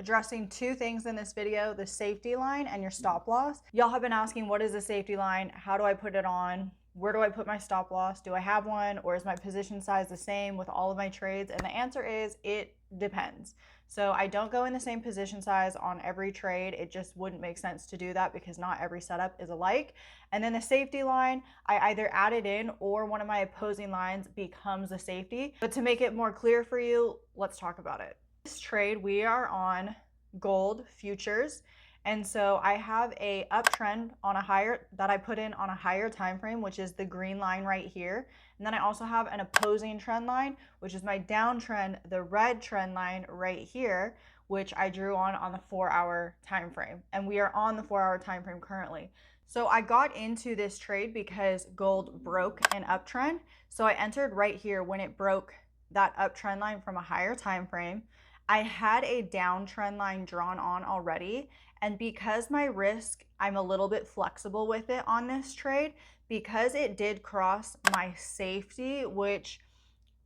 addressing two things in this video: the safety line and your stop loss. Y'all have been asking, what is the safety line? How do I put it on? Where do I put my stop loss? Do I have one, or is my position size the same with all of my trades? And the answer is it depends. So I don't go in the same position size on every trade. It just wouldn't make sense to do that because not every setup is alike. And then the safety line, I either add it in or one of my opposing lines becomes a safety. But to make it more clear for you, let's talk about it. This trade, we are on gold futures. And so I have a uptrend on a higher that I put in on a higher time frame, which is the green line right here. And then I also have an opposing trend line, which is my downtrend, the red trend line right here, which I drew on the 4-hour time frame. And we are on the 4-hour time frame currently. So I got into this trade because gold broke an uptrend. So I entered right here when it broke that uptrend line from a higher time frame. I had a downtrend line drawn on already, and because my risk, I'm a little bit flexible with it on this trade, because it did cross my safety, which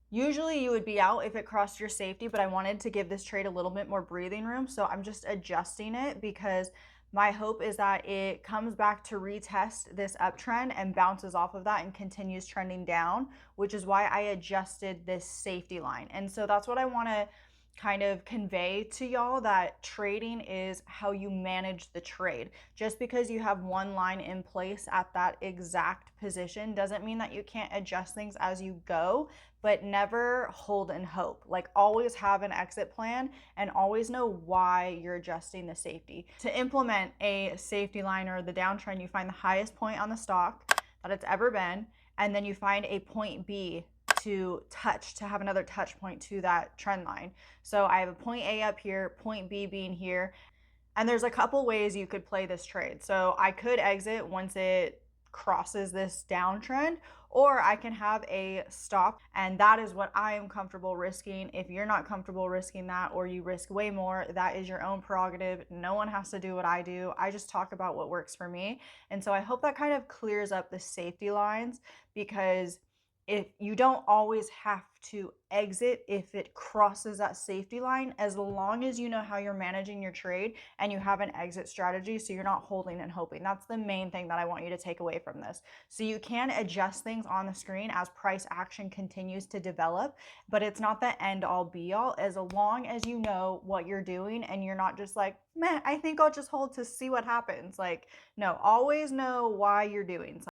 usually you would be out if it crossed your safety, but I wanted to give this trade a little bit more breathing room, so I'm just adjusting it because my hope is that it comes back to retest this uptrend and bounces off of that and continues trending down, which is why I adjusted this safety line. And so that's what I want to kind of convey to y'all, that trading is how you manage the trade. Just because you have one line in place at that exact position doesn't mean that you can't adjust things as you go, but never hold in hope. Like, always have an exit plan and always know why you're adjusting the safety. To implement a safety line or the downtrend, you find the highest point on the stock that it's ever been, and then you find a point B to have another touch point to that trend line. So I have a point A up here, point B being here, and there's a couple ways you could play this trade. So I could exit once it crosses this downtrend, or I can have a stop, and that is what I am comfortable risking. If you're not comfortable risking that, or you risk way more, that is your own prerogative. No one has to do what I do. I just talk about what works for me. And so I hope that kind of clears up the safety lines, because if you don't always have to exit if it crosses that safety line, as long as you know how you're managing your trade and you have an exit strategy, so you're not holding and hoping. That's the main thing that I want you to take away from this. So you can adjust things on the screen as price action continues to develop, but it's not the end all be all, as long as you know what you're doing and you're not just like, meh, I think I'll just hold to see what happens. Like, no, always know why you're doing something.